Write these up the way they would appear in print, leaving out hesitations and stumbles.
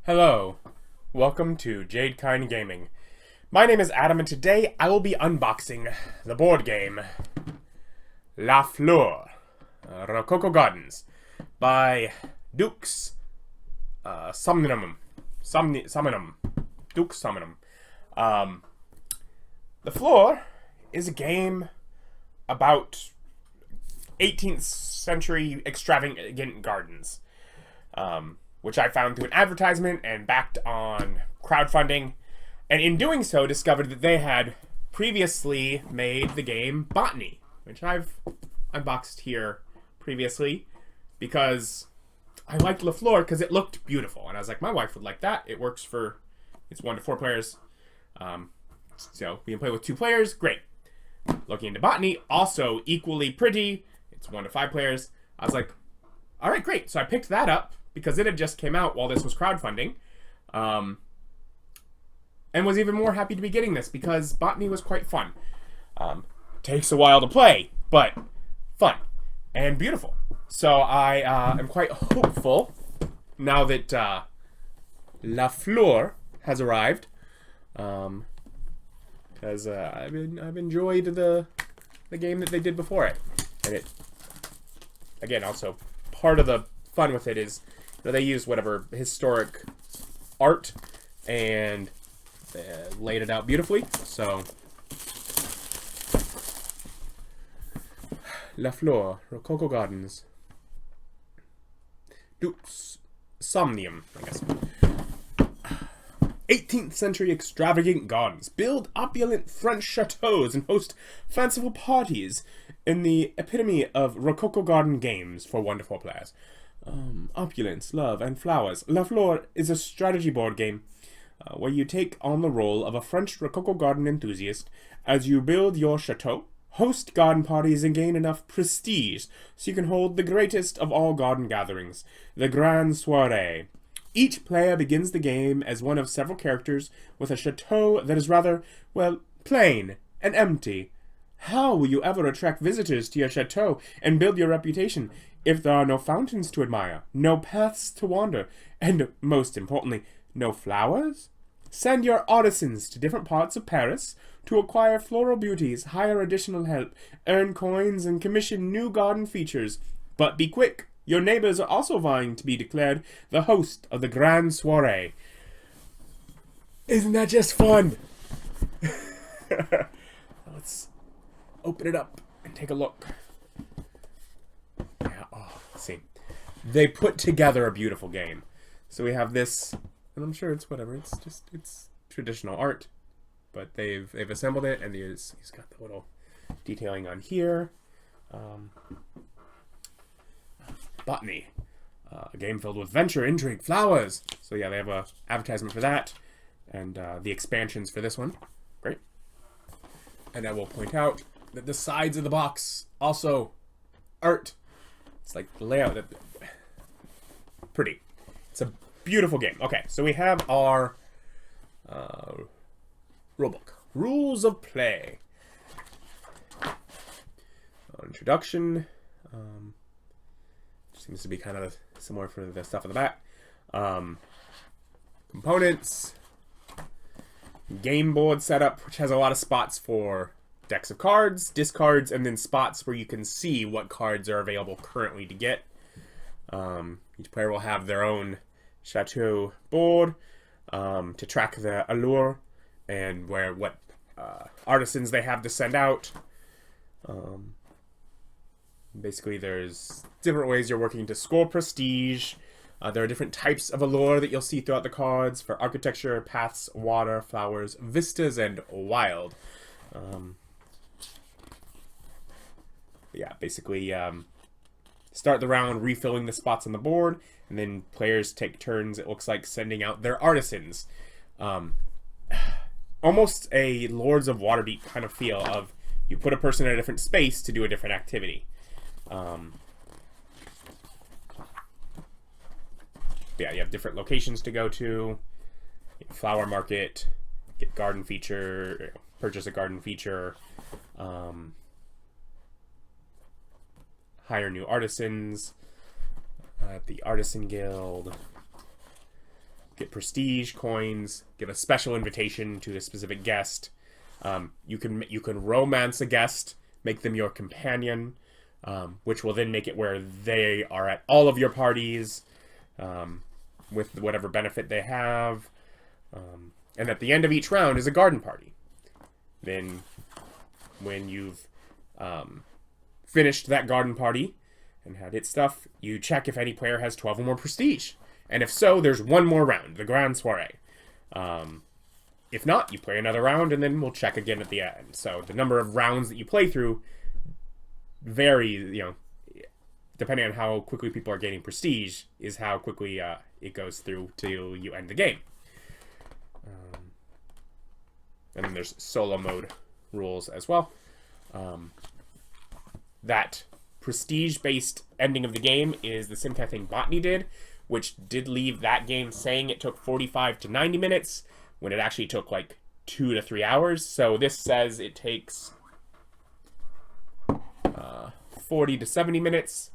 Hello, welcome to Jade Kind Gaming. My name is Adam, and today I will be unboxing the board game La Fleur, Rococo Gardens by Dukes Somnium. Dukes Somnium. The Fleur is a game about 18th century extravagant gardens. Which I found through an advertisement and backed on crowdfunding, and in doing so discovered that they had previously made the game Botany, which I've unboxed here previously because I liked La Fleur because it looked beautiful, and I was like, my wife would like that. It works for, it's 1 to 4 players, so we can play with 2 players, great. Looking into Botany, also equally pretty, it's 1 to 5 players. I was like, all right, great. So I picked that up because it had just came out while this was crowdfunding, and was even more happy to be getting this because Botany was quite fun. Takes a while to play, but fun and beautiful. So I am quite hopeful now that La Fleur has arrived, because I've enjoyed the game that they did before it, and it again also part of the fun with it is, you know, they use whatever historic art and laid it out beautifully. So, La Fleur, Rococo Gardens, Dukes, Somnium, I guess. 18th century extravagant gardens build opulent French chateaus and host fanciful parties in the epitome of Rococo garden games for 1 to 4 players. Opulence, love, and flowers. La Fleur is a strategy board game where you take on the role of a French Rococo garden enthusiast as you build your chateau, host garden parties, and gain enough prestige so you can hold the greatest of all garden gatherings, the Grand Soirée. Each player begins the game as one of several characters with a chateau that is rather, well, plain and empty. How will you ever attract visitors to your chateau and build your reputation if there are no fountains to admire, no paths to wander, and, most importantly, no flowers? Send your artisans to different parts of Paris to acquire floral beauties, hire additional help, earn coins, and commission new garden features. But be quick! Your neighbors are also vying to be declared the host of the Grand Soirée. Isn't that just fun? Let's open it up and take a look. Yeah, oh, let's see. They put together a beautiful game. So we have this, and I'm sure it's whatever. It's traditional art, but they've assembled it, and he's got the little detailing on here. Botany, a game filled with adventure, intrigue, flowers. So yeah, they have a advertisement for that, and the expansions for this one. Great. And I will point out that the sides of the box also art. It's like the layout. Pretty. It's a beautiful game. Okay, so we have our rulebook. Rules of play. Introduction. Seems to be kind of similar for the stuff in the back. Components. Game board setup, which has a lot of spots for decks of cards, discards, and then spots where you can see what cards are available currently to get. Each player will have their own Chateau board to track the allure and what artisans they have to send out. Basically, there's different ways you're working to score prestige. There are different types of allure that you'll see throughout the cards for architecture, paths, water, flowers, vistas, and wild. Yeah, basically, start the round refilling the spots on the board, and then players take turns, it looks like, sending out their artisans. Almost a Lords of Waterdeep kind of feel of you put a person in a different space to do a different activity. Yeah, you have different locations to go to. Flower market, get garden feature, purchase a garden feature, hire new artisans at the Artisan Guild, get prestige, coins, give a special invitation to a specific guest. You can romance a guest, make them your companion, which will then make it where they are at all of your parties, with whatever benefit they have. And at the end of each round is a garden party. Then, when you've finished that garden party and had its stuff, you check if any player has 12 or more prestige. And if so, there's one more round, the Grand Soiree. If not, you play another round, and then we'll check again at the end. So the number of rounds that you play through vary, depending on how quickly people are gaining prestige, is how quickly it goes through till you end the game. And then there's solo mode rules as well. That prestige-based ending of the game is the same kind of thing Botany did, which did leave that game saying it took 45 to 90 minutes, when it actually took like 2 to 3 hours. So this says it takes 40 to 70 minutes.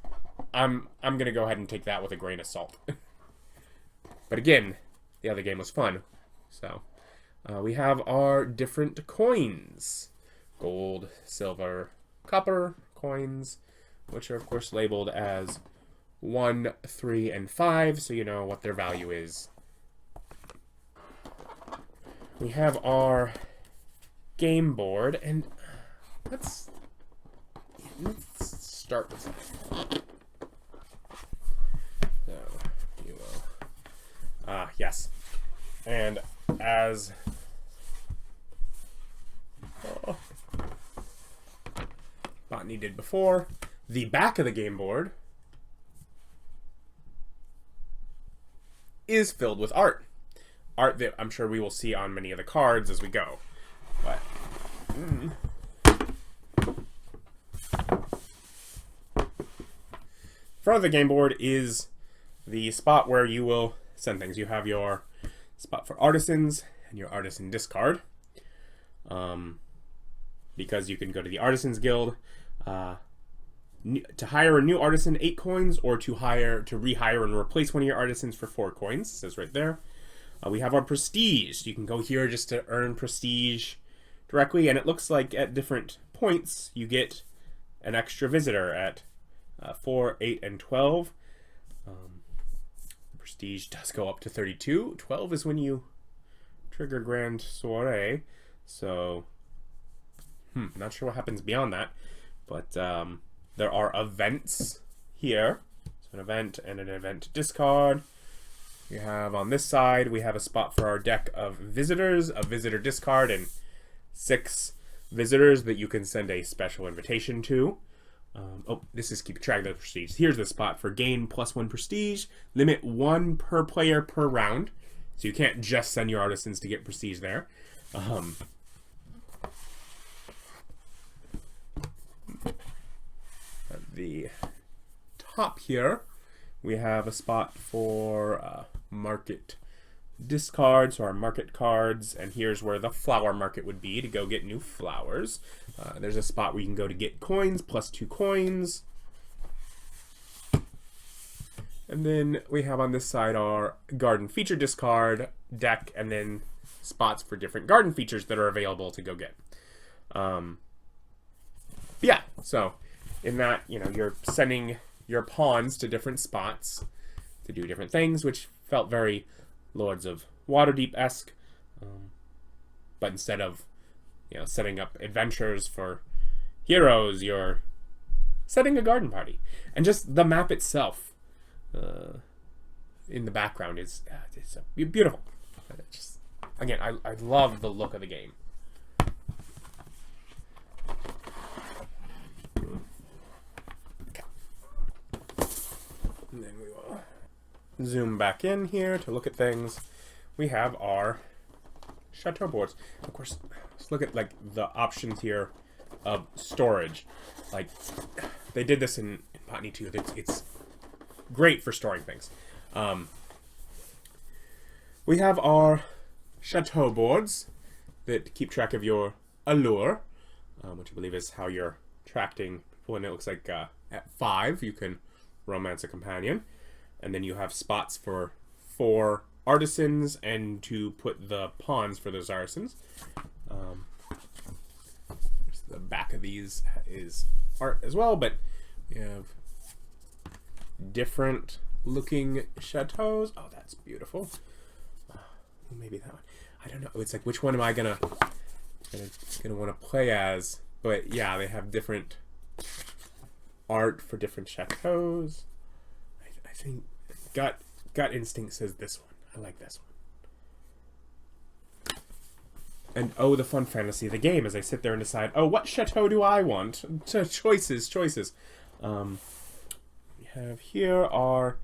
I'm gonna go ahead and take that with a grain of salt. But again, the other game was fun. So we have our different coins: gold, silver, copper coins, which are of course labeled as 1, 3, and 5, so you know what their value is. We have our game board, and let's start with that. So, you will. Yes. And as Botany did before, the back of the game board is filled with art. Art that I'm sure we will see on many of the cards as we go. But front of the game board is the spot where you will send things. You have your spot for artisans and your artisan discard. Because you can go to the Artisans Guild to hire a new artisan, 8 coins, or to rehire and replace one of your artisans for 4 coins. It says right there. We have our prestige. You can go here just to earn prestige directly, and it looks like at different points you get an extra visitor at 4, 8, and 12. Prestige does go up to 32. 12 is when you trigger Grand Soiree. So, not sure what happens beyond that. But there are events here. So an event and an event discard. We have on this side, we have a spot for our deck of visitors, a visitor discard, and 6 visitors that you can send a special invitation to. This is keep track of the prestige. Here's the spot for gain +1 prestige. Limit 1 per player per round. So you can't just send your artisans to get prestige there. At the top here, we have a spot for market discards, so our market cards, and here's where the flower market would be to go get new flowers. There's a spot where you can go to get coins, +2 coins. And then we have on this side our garden feature discard deck, and then spots for different garden features that are available to go get. Yeah, so in that, you're sending your pawns to different spots to do different things, which felt very Lords of Waterdeep-esque. But instead of, setting up adventures for heroes, you're setting a garden party. And just the map itself in the background is it's beautiful. Again, I love the look of the game. And then we will zoom back in here to look at things. We have our Chateau boards. Of course, let's look at the options here of storage. They did this in Botany too. It's great for storing things. We have our Chateau boards that keep track of your allure, which I believe is how you're attracting people. And it looks like at 5 you can romance a companion, and then you have spots for 4 artisans and to put the pawns for those artisans. The back of these is art as well, but we have different looking chateaus. Oh, that's beautiful. Maybe that one. I don't know. It's like, which one am I gonna want to play as? But yeah, they have different art for different chateaus. I think gut instinct says this one. I like this one. And oh, the fun fantasy of the game as I sit there and decide, oh, what chateau do I want? Choices. We have here are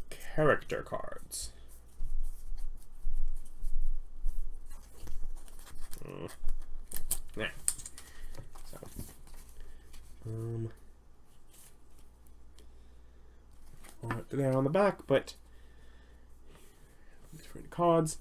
character cards. Yeah. So, there on the back, but different cards,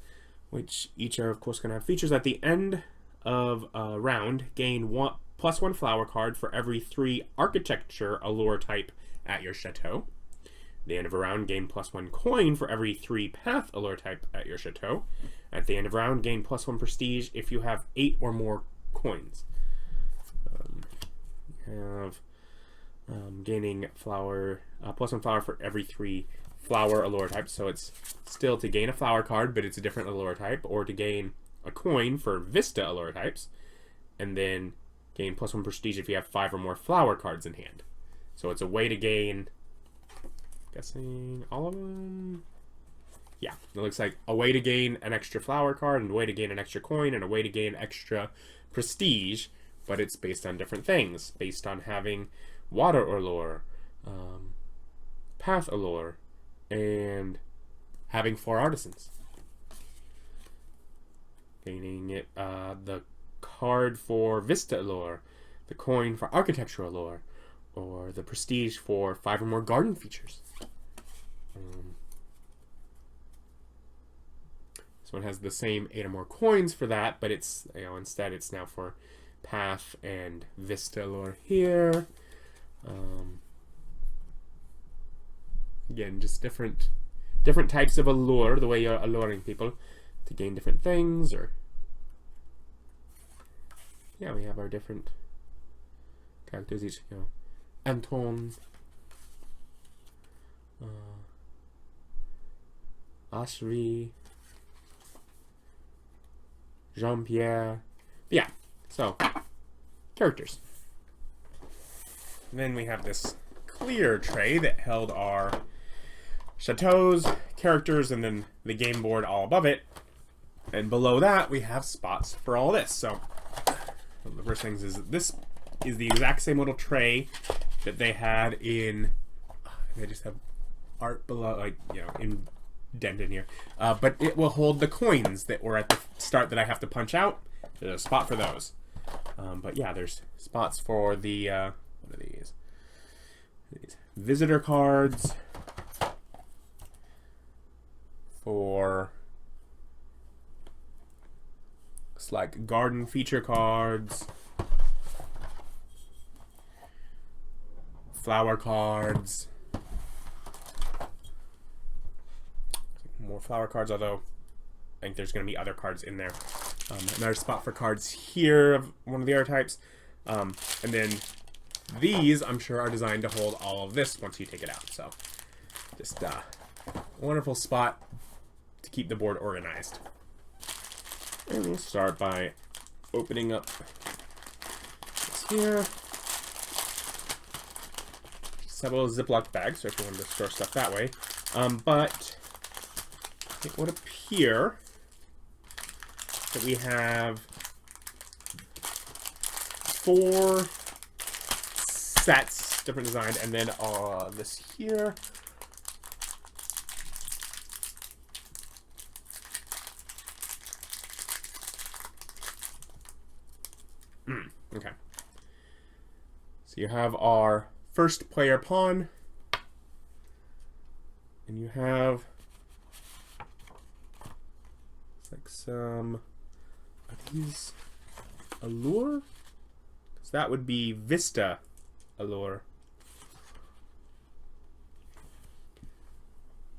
which each are, of course, going to have features. At the end of a round, gain +1 flower card for every 3 architecture allure type at your chateau. At the end of a round, gain +1 coin for every 3 path allure type at your chateau. At the end of a round, gain +1 prestige if you have 8 or more coins. You have gaining flower, +1 flower for every 3 flower allure types. So it's still to gain a flower card, but it's a different allure type, or to gain a coin for Vista allure types, and then gain +1 prestige if you have 5 or more flower cards in hand. So it's a way to gain, guessing all of them. Yeah, it looks like a way to gain an extra flower card, and a way to gain an extra coin, and a way to gain extra prestige, but it's based on different things, based on having water allure, path allure, and having 4 artisans. Gaining it, the card for Vista allure, the coin for architecture allure, or the prestige for 5 or more garden features. This one has the same 8 or more coins for that, but it's, instead it's now for path and Vista allure here. Again, just different types of allure, the way you're alluring people to gain different things, or yeah, we have our different characters each, Anton, Ashri, Jean-Pierre. Yeah, so characters. And then we have this clear tray that held our chateaus, characters, and then the game board all above it. And below that, we have spots for all this. So one of the first things is this is the exact same little tray that they had in. They just have art below, like, indented here. But it will hold the coins that were at the start that I have to punch out. There's a spot for those. But yeah, there's spots for the what are these? Visitor cards, for looks like garden feature cards, flower cards, more flower cards, although I think there's going to be other cards in there. Another spot for cards here of one of the archetypes. And then these, I'm sure, are designed to hold all of this once you take it out. So just a wonderful spot to keep the board organized. And we'll start by opening up this here. Several Ziploc bags, so if you wanted to store stuff that way. But it would appear that we have 4 sets, different design, and then this here. Okay. So you have our first player pawn, and you have like some of these allure. So that would be Vista allure.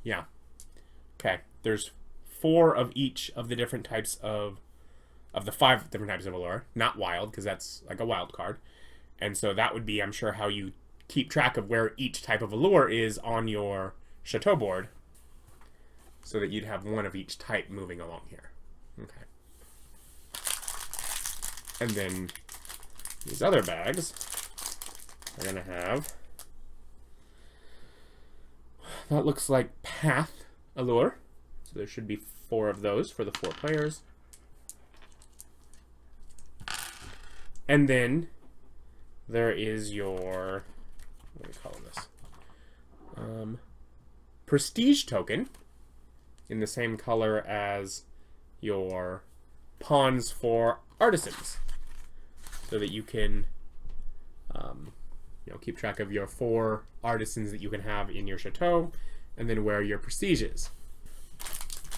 Yeah. Okay. there's 4 of each of the different types of the 5 different types of allure, not wild, because that's like a wild card. And so that would be, I'm sure, how you keep track of where each type of allure is on your Chateau board, so that you'd have 1 of each type moving along here. Okay. And then these other bags are going to have, that looks like path allure. So there should be 4 of those for the 4 players. And then there is your, what do we call this? Prestige token in the same color as your pawns for artisans, so that you can keep track of your 4 artisans that you can have in your chateau, and then where your prestige is.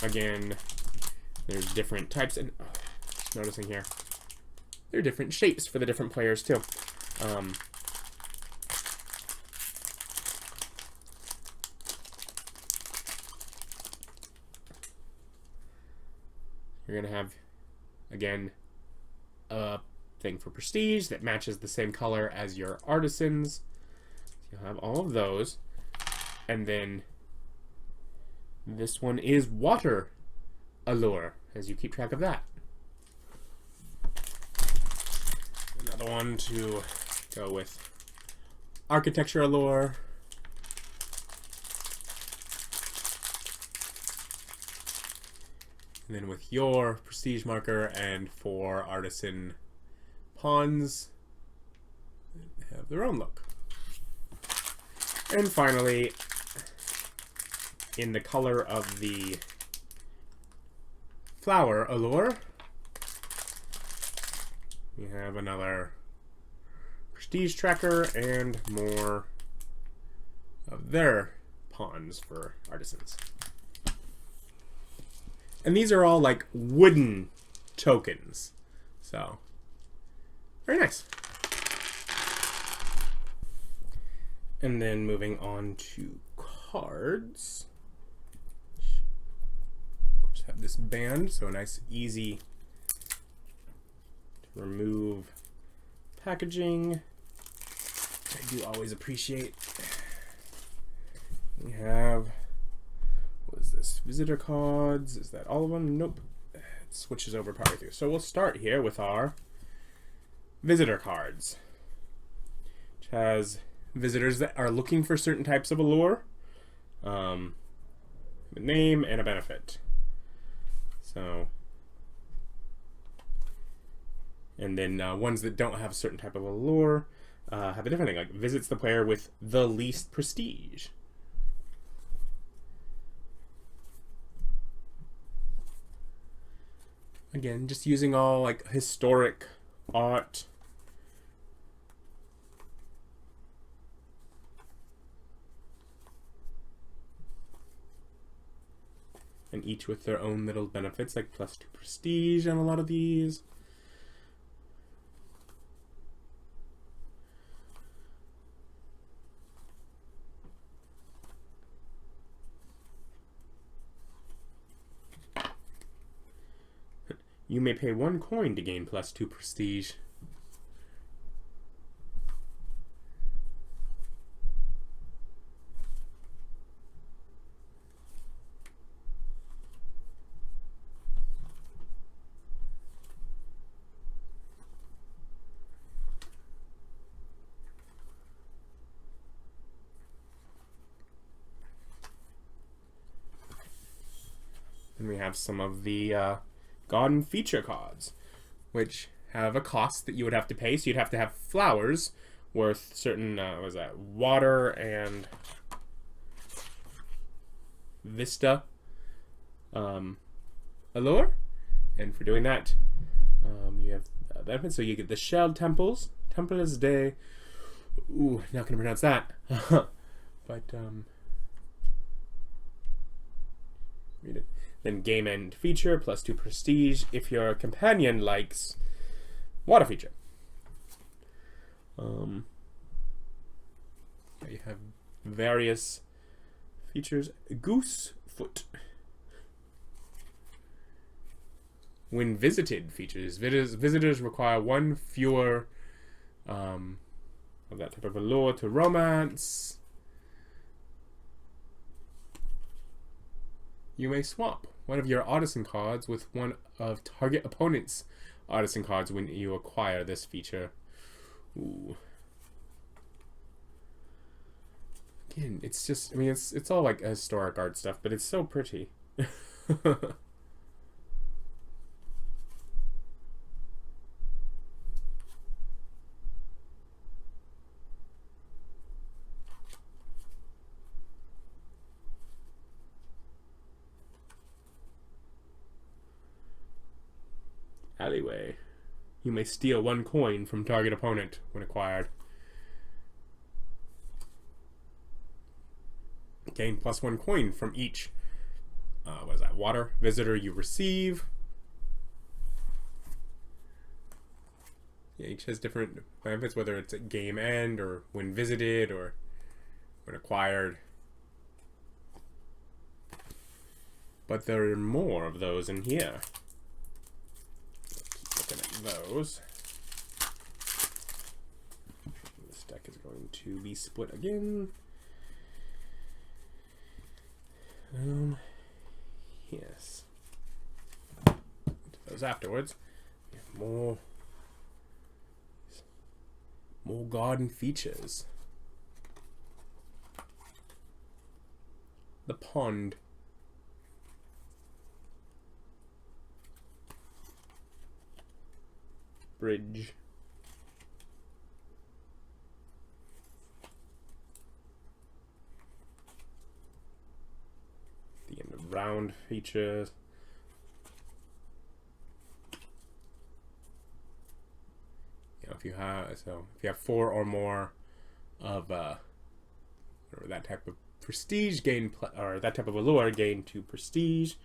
Again, there's different types, and noticing here, there are different shapes for the different players too. You're going to have, again, a thing for prestige that matches the same color as your artisans. You'll have all of those. And then this one is water allure, as you keep track of that. Another one to go with architecture allure. And then with your prestige marker and 4 artisan pawns, have their own look. And finally, in the color of the flower allure, we have another prestige tracker and more of their pawns for artisans. And these are all like wooden tokens. So, very nice. And then moving on to cards. Of course, have this band, so a nice, easy to remove packaging. I do always appreciate. We have, what is this? Visitor cards. Is that all of them? Nope. It switches over partway through. So we'll start here with our visitor cards, which has visitors that are looking for certain types of allure, a name, and a benefit. So, and then ones that don't have a certain type of allure have a different thing, like visits the player with the least prestige. Again, just using all like historic art. And each with their own little benefits, like +2 prestige on a lot of these. You may pay 1 coin to gain +2 prestige. And we have some of the garden feature cards, which have a cost that you would have to pay. So you'd have to have flowers worth certain, what was that, water and vista allure. And for doing that, you have benefits. So you get the shelled temples, temples de, ooh, not gonna pronounce that, but read it. Then game end feature, +2 prestige if your companion likes water feature. You have various features. Goose foot. when visited features. Visitors require one fewer of that type of allure to romance. You may swap one of your artisan cards with one of target opponent's artisan cards when you acquire this feature. Ooh. Again, it's just, I mean, it's all like historic art stuff, but it's so pretty. Alleyway. You may steal one coin from target opponent when acquired. Gain +1 coin from each, what is that, water visitor you receive. Yeah, each has different benefits, whether it's at game end or when visited or when acquired. But there are more of those in here. Keep looking at those. This deck is going to be split again. Yes. To those afterwards. More garden features. The pond. Bridge. The end of round features. You know, if you have 4 or more of or that type of prestige, gain or that type of allure, gain 2 prestige.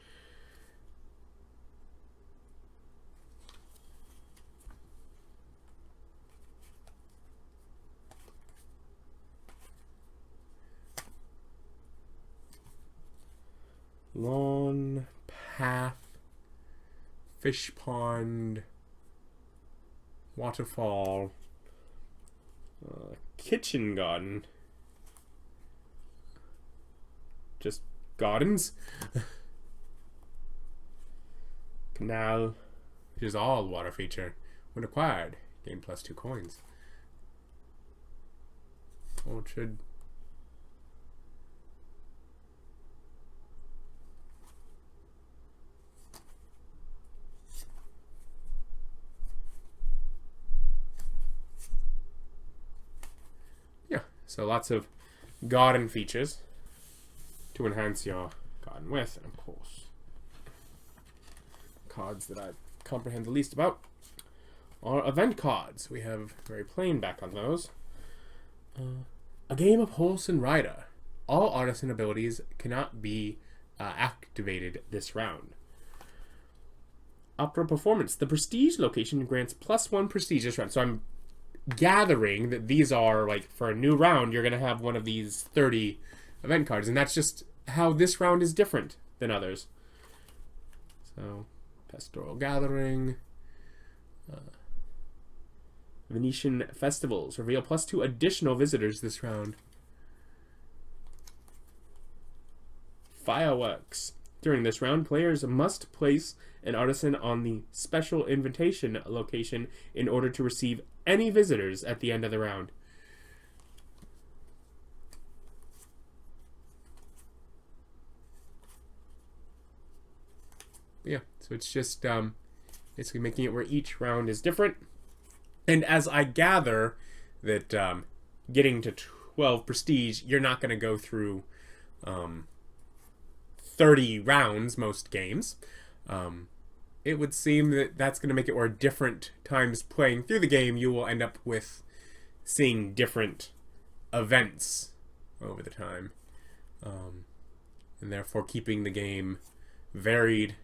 Lawn, path, fish pond, waterfall, kitchen garden, just gardens, canal, which is all water feature. When acquired, gain +2 coins. Orchard. So lots of garden features to enhance your garden with, and of course, cards that I comprehend the least about are event cards. We have very plain back on those. A game of horse and rider. All artisan abilities cannot be activated this round. Opera performance. The prestige location grants +1 prestige this round. So I'm gathering that these are, like, for a new round, you're going to have one of these 30 event cards, and that's just how this round is different than others. So, Pastoral Gathering, Venetian Festivals reveal +2 additional visitors this round. Fireworks. During this round, players must place an artisan on the special invitation location in order to receive any visitors at the end of the round. Yeah, so it's just basically making it where each round is different. And as I gather that getting to 12 prestige, you're not going to go through 30 rounds most games. It would seem that that's going to make it where different times playing through the game, you will end up with seeing different events over the time. And therefore keeping the game varied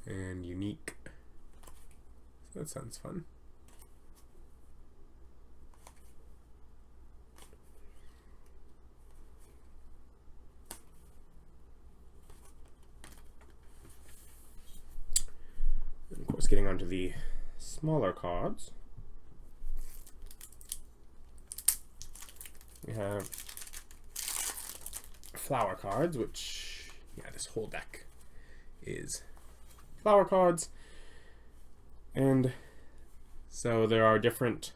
and unique. So that sounds fun. getting onto the smaller cards. We have flower cards, which, yeah, this whole deck is flower cards. And so there are different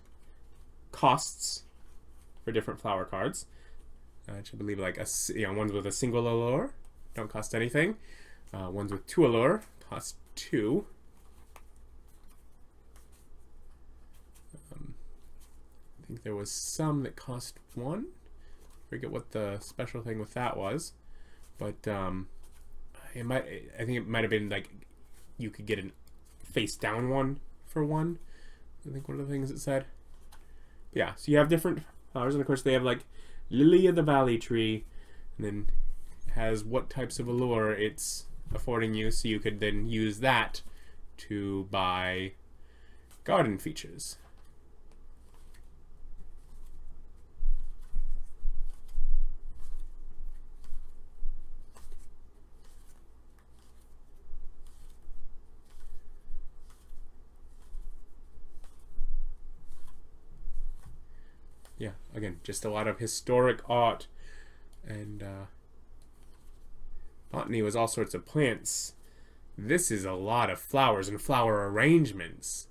costs for different flower cards. I believe like ones with a single allure don't cost anything. Ones with 2 allure cost 2. I think there was some that cost 1. I forget what the special thing with that was, but I think it might have been like you could get a face down one for 1. I think one of the things it said. But yeah, so you have different flowers, and of course they have like Lily of the Valley Tree, and then has what types of allure it's affording you, so you could then use that to buy garden features. Yeah, again, just a lot of historic art, and botany was all sorts of plants. This is a lot of flowers and flower arrangements.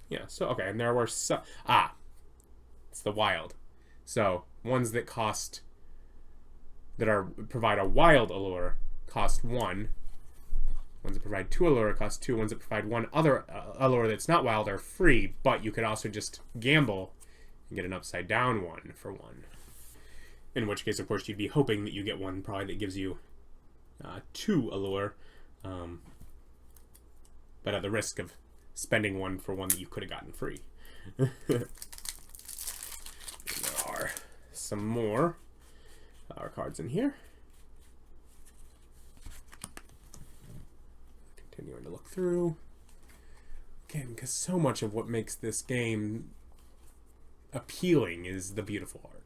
Yeah, so, okay, and there were some... it's the wild. So, ones that provide a wild allure cost 1. Ones that provide 2 allure cost 2. Ones that provide 1 other allure that's not wild are free, but you could also just gamble and get an upside down one for 1. In which case, of course, you'd be hoping that you get one probably that gives you 2 allure, but at the risk of spending 1 for 1 that you could have gotten free. There are some more flower cards in here. Continuing to look through. Again, because so much of what makes this game appealing is the beautiful art.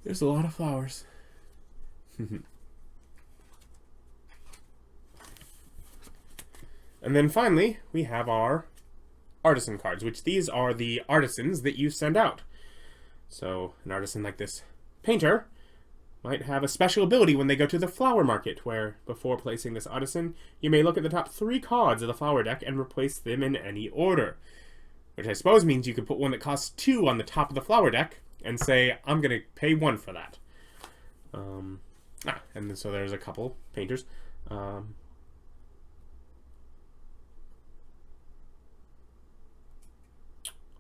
There's a lot of flowers. And then finally, we have our artisan cards, which these are the artisans that you send out. So an artisan like this painter might have a special ability when they go to the flower market, where before placing this artisan, you may look at the top 3 cards of the flower deck and replace them in any order. Which I suppose means you could put one that costs 2 on the top of the flower deck and say, I'm going to pay 1 for that. And then, so there's a couple painters.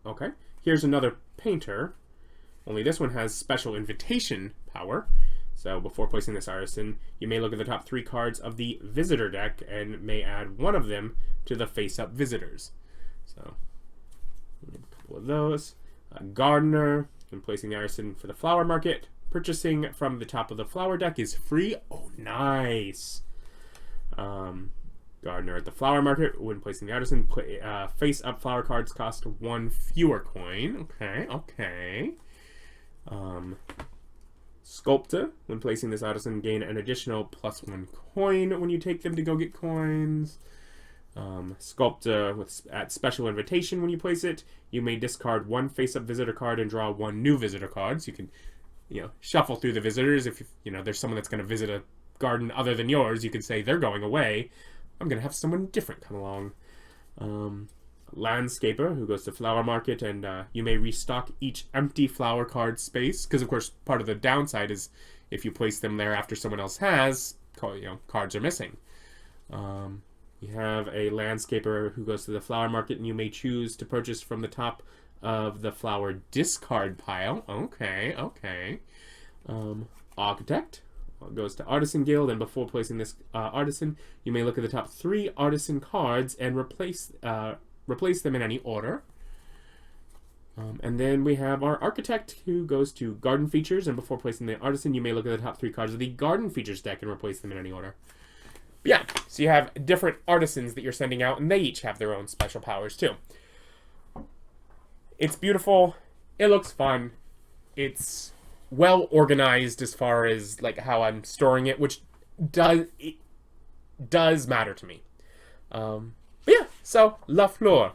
Okay, here's another painter, only this one has special invitation power. So before placing this artisan, you may look at the top 3 cards of the visitor deck and may add 1 of them to the face-up visitors. So, a couple of those. Gardener, when placing the artisan for the flower market, purchasing from the top of the flower deck is free. Oh, nice. Gardener at the flower market, when placing the artisan, face-up flower cards cost 1 fewer coin. Okay. Sculptor, when placing this artisan, gain an additional +1 coin when you take them to go get coins. Sculptor at special invitation, when you place it, you may discard 1 face-up visitor card and draw 1 new visitor card. So you can, shuffle through the visitors. If there's someone that's going to visit a garden other than yours, you can say they're going away. I'm going to have someone different come along. Landscaper, who goes to flower market, and you may restock each empty flower card space, because of course part of the downside is if you place them there after someone else has, cards are missing. You have a landscaper who goes to the flower market, and you may choose to purchase from the top of the flower discard pile. Okay. Architect goes to Artisan Guild, and before placing this artisan, you may look at the top 3 artisan cards and replace them in any order. And then we have our architect, who goes to garden features, and before placing the artisan, you may look at the top 3 cards of the garden features deck and replace them in any order. But yeah, so you have different artisans that you're sending out, and they each have their own special powers too. It's beautiful. It looks fun. It's well organized as far as like how I'm storing it, which does matter to me. But yeah, so La Fleur.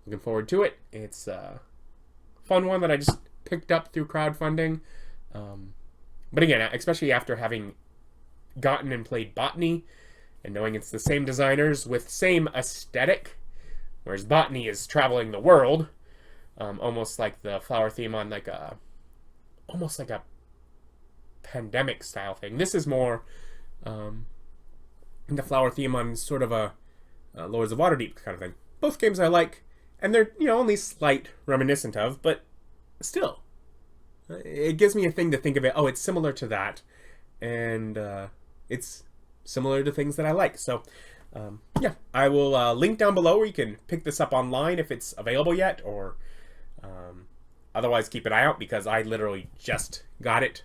Looking forward to it. It's a fun one that I just picked up through crowdfunding. But again, especially after having gotten and played Botany and knowing it's the same designers with same aesthetic, whereas Botany is traveling the world, almost like the flower theme on like almost like a pandemic style thing. This is more the flower theme on sort of a Lords of Waterdeep kind of thing. Both games I like, and they're, only slight reminiscent of, but still. It gives me a thing to think of it. Oh, it's similar to that. And it's similar to things that I like. So, yeah. I will link down below where you can pick this up online if it's available yet. Or otherwise keep an eye out, because I literally just got it,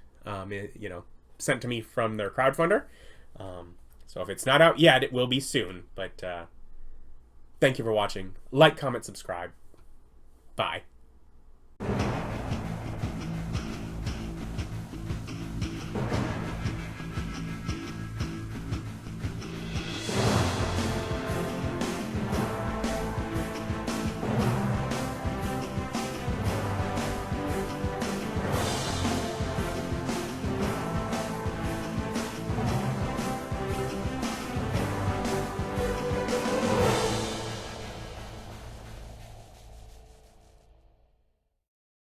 sent to me from their crowdfunder. So if it's not out yet, it will be soon. But thank you for watching. Like, comment, subscribe. Bye.